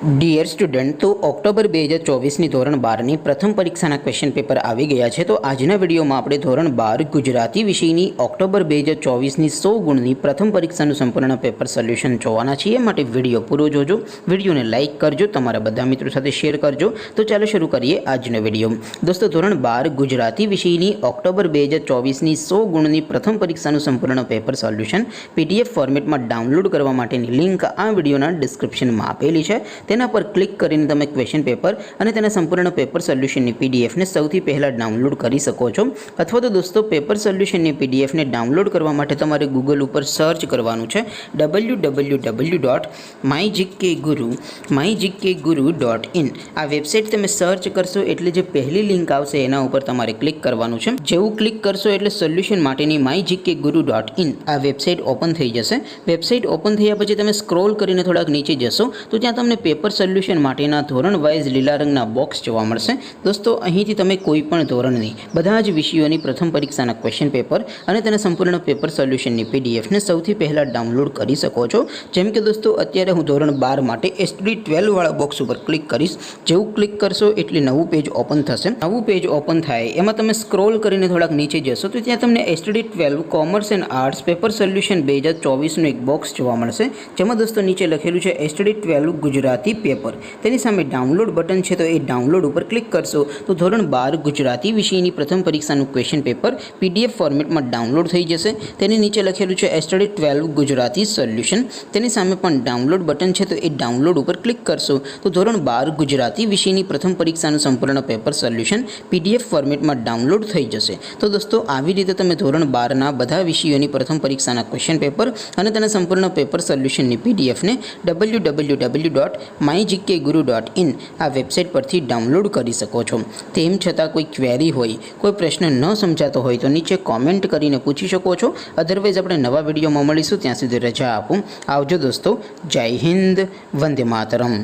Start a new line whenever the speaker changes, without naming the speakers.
Dear student, તો October 2024ની ધોરણ 12ની પ્રથમ પરીક્ષાના ક્વેશ્ચન પેપર આવી ગયા છે. તો આજના વિડીયોમાં આપણે ધોરણ 12 ગુજરાતી વિષયની ઓક્ટોબર 2024ની 100 ગુણની પ્રથમ પરીક્ષાનું સંપૂર્ણ પેપર સોલ્યુશન જોવાના છીએ. માટે વિડીયો પૂરો જોજો, વિડીયોને લાઇક કરજો, તમારા બધા મિત્રો સાથે શેર કરજો. તો ચાલો શરૂ કરીએ આજનો વિડીયો. દોસ્તો, ધોરણ 12 ગુજરાતી વિષયની ઓક્ટોબર 2024ની 100 ગુણની પ્રથમ પરીક્ષાનું સંપૂર્ણ પેપર સોલ્યુશન PDF ફોર્મેટમાં ડાઉનલોડ કરવા માટેની લિંક આ વિડીયોના ડિસ્ક્રિપ્શનમાં આપેલી છે. તેના પર ક્લિક કરીને તમે ક્વેશ્ચન પેપર અને તેના સંપૂર્ણ પેપર સોલ્યુશનની PDFને સૌથી પહેલાં ડાઉનલોડ કરી શકો છો. અથવા તો દોસ્તો, પેપર સોલ્યુશનની PDFને ડાઉનલોડ કરવા માટે તમારે ગૂગલ ઉપર સર્ચ કરવાનું છે www.mygkguru.in. આ વેબસાઇટ તમે સર્ચ કરશો એટલે જે પહેલી લિંક આવશે એના ઉપર તમારે ક્લિક કરવાનું છે. જેવું ક્લિક કરશો એટલે સોલ્યુશન માટેની mygkguru.in આ વેબસાઇટ ઓપન થઈ જશે. વેબસાઇટ ઓપન થયા પછી તમે સ્ક્રોલ કરીને થોડાક નીચે જશો તો ત્યાં તમને પેપર સોલ્યુશન માટેના ધોરણ વાઇઝ લીલા રંગના બોક્સ જોવા મળશે. દોસ્તો, અહીંથી તમે કોઈ પણ ધોરણની બધા જ વિષયોની પ્રથમ પરીક્ષાના ક્વેશ્ચન પેપર અને તેના સંપૂર્ણ પેપર સોલ્યુશનની PDFને સૌથી પહેલાં ડાઉનલોડ કરી શકો છો. જેમ કે દોસ્તો, અત્યારે હું ધોરણ 12 માટે STD 12 વાળા બોક્સ ઉપર ક્લિક કરીશ. જેવું ક્લિક કરશો એટલે નવું પેજ ઓપન થશે. નવું પેજ ઓપન થાય એમાં તમે સ્ક્રોલ કરીને થોડાક નીચે જશો તો ત્યાં તમને STD 12 commerce and arts paper solution 2024નું એક બોક્સ જોવા મળશે. જેમાં દોસ્તો નીચે લખેલું છે STD 12 ગુજરાતી પેપર. તેની સામે ડાઉનલોડ બટન છે, તો એ ડાઉનલોડ ઉપર ક્લિક કરશો તો ધોરણ 12 ગુજરાતી વિષયની પ્રથમ પરીક્ષાનું ક્વેશ્ચન પેપર PDF ફોર્મેટમાં ડાઉનલોડ થઈ જશે. તેની નીચે લખેલું છે STD 12 ગુજરાતી સોલ્યુશન. તેની સામે પણ ડાઉનલોડ બટન છે, તો એ ડાઉનલોડ ઉપર ક્લિક કરશો તો ધોરણ 12 ગુજરાતી વિષયની પ્રથમ પરીક્ષાનું સંપૂર્ણ પેપર સોલ્યુશન PDF ફોર્મેટમાં ડાઉનલોડ થઈ જશે. તો દોસ્તો, આવી રીતે તમે ધોરણ 12ના બધા વિષયોની પ્રથમ પરીક્ષાના ક્વેશ્ચન પેપર અને તેના સંપૂર્ણ પેપર સોલ્યુશનની PDFને www.mygkguru.in આ વેબસાઇટ પરથી ડાઉનલોડ કરી શકો છો. તેમ છતાં કોઈ ક્વેરી હોય, કોઈ પ્રશ્ન ન સમજાતો હોય તો નીચે કોમેન્ટ કરીને પૂછી શકો છો. અધરવાઇઝ આપણે નવા વિડીયોમાં મળીશું. ત્યાં સુધી રજા આપું. આવજો દોસ્તો. જય હિન્દ. વંદે માતરમ.